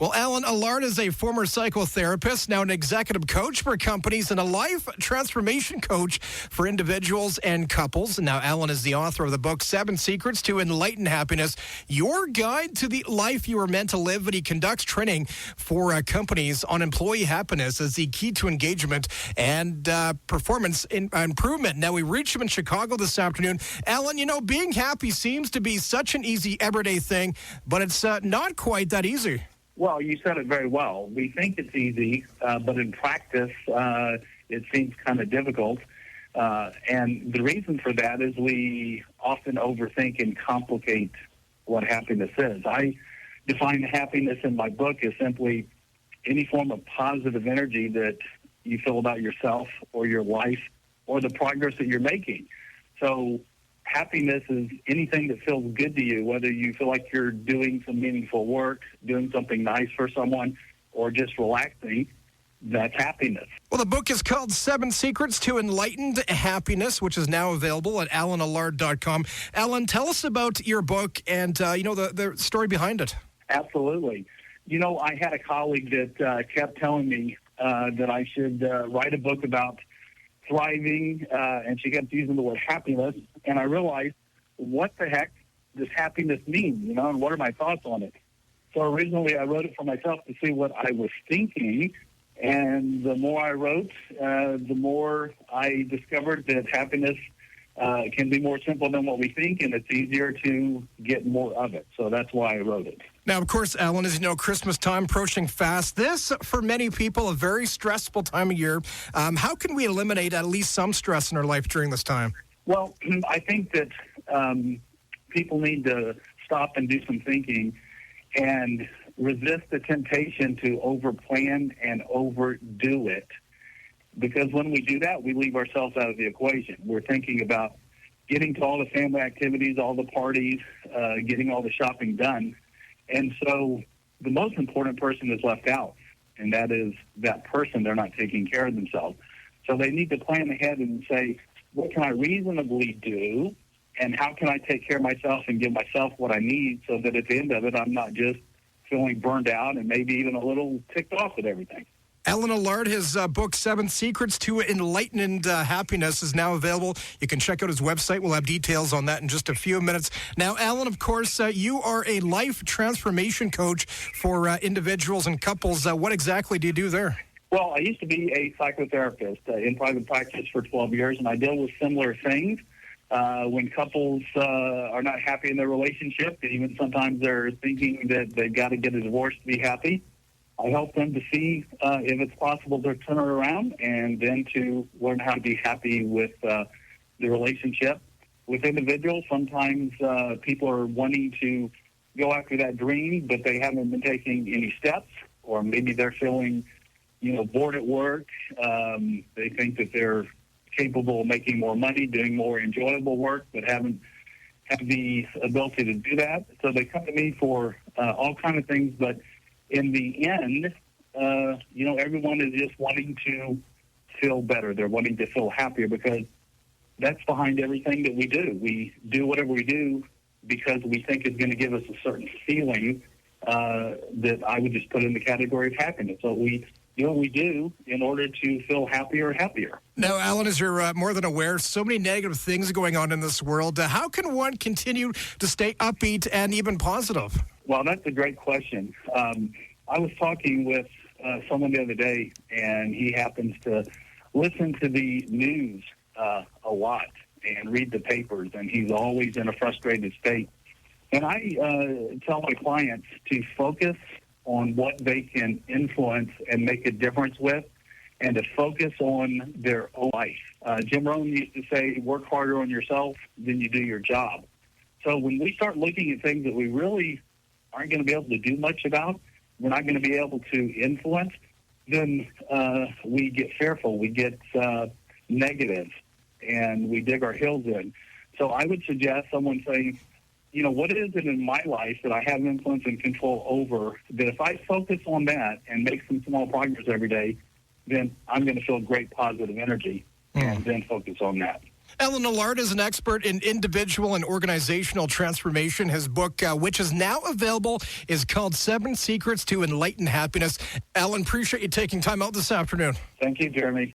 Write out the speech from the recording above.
Well, Allard is a former psychotherapist, now an executive coach for companies and a life transformation coach for individuals and couples. And now Alan is the author of the book, 7 Secrets to Enlighten Happiness, your guide to the life you were meant to live. And he conducts training for companies on employee happiness as the key to engagement and performance improvement. Now, we reached him in Chicago this afternoon. Alan, being happy seems to be such an easy everyday thing, but it's not quite that easy. Well, you said it very well. We think it's easy, but in practice, it seems kind of difficult. And the reason for that is we often overthink and complicate what happiness is. I define happiness in my book as simply any form of positive energy that you feel about yourself or your life or the progress that you're making. So happiness is anything that feels good to you, whether you feel like you're doing some meaningful work, doing something nice for someone, or just relaxing. That's happiness. Well, the book is called 7 Secrets to Enlightened Happiness, which is now available at AlanAllard.com. Alan, tell us about your book and, the story behind it. Absolutely. I had a colleague that kept telling me that I should write a book about thriving, and she kept using the word happiness, and I realized, what the heck does happiness mean, and what are my thoughts on it? So originally I wrote it for myself to see what I was thinking, and the more I wrote, the more I discovered that happiness can be more simple than what we think, and it's easier to get more of it. So that's why I wrote it. Now, of course, Alan, as you know, Christmas time approaching fast. This, for many people, a very stressful time of year. How can we eliminate at least some stress in our life during this time? Well, I think that people need to stop and do some thinking and resist the temptation to overplan and overdo it. Because when we do that, we leave ourselves out of the equation. We're thinking about getting to all the family activities, all the parties, getting all the shopping done. And so the most important person is left out, and that is that person. They're not taking care of themselves. So they need to plan ahead and say, what can I reasonably do, and how can I take care of myself and give myself what I need so that at the end of it, I'm not just feeling burned out and maybe even a little ticked off with everything. Alan Allard, his book, 7 Secrets to Enlightened Happiness, is now available. You can check out his website. We'll have details on that in just a few minutes. Now, Alan, of course, you are a life transformation coach for individuals and couples. What exactly do you do there? Well, I used to be a psychotherapist in private practice for 12 years, and I deal with similar things. When couples are not happy in their relationship, even sometimes they're thinking that they've got to get a divorce to be happy, I help them to see if it's possible to turn it around and then to learn how to be happy with the relationship. With individuals, sometimes people are wanting to go after that dream, but they haven't been taking any steps, or maybe they're feeling, bored at work. They think that they're capable of making more money, doing more enjoyable work, but haven't had the ability to do that. So they come to me for all kinds of things, but in the end, everyone is just wanting to feel better. They're wanting to feel happier because that's behind everything that we do. We do whatever we do because we think it's going to give us a certain feeling that I would just put in the category of happiness. So we do in order to feel happier. Now, Alan, as you're more than aware, so many negative things going on in this world. How can one continue to stay upbeat and even positive? Well, that's a great question. I was talking with someone the other day, and he happens to listen to the news a lot and read the papers, and he's always in a frustrated state. And I tell my clients to focus on what they can influence and make a difference with, and to focus on their own life. Jim Rohn used to say, work harder on yourself than you do your job. So when we start looking at things that we really aren't going to be able to do much about, we're not going to be able to influence, then we get fearful, we get negative, and we dig our heels in. So I would suggest someone saying, what is it in my life that I have influence and control over, that if I focus on that and make some small progress every day, then I'm going to feel great positive energy and then focus on that. Allard is an expert in individual and organizational transformation. His book, which is now available, is called 7 Secrets to Enlightened Happiness. Alan, appreciate you taking time out this afternoon. Thank you, Jeremy.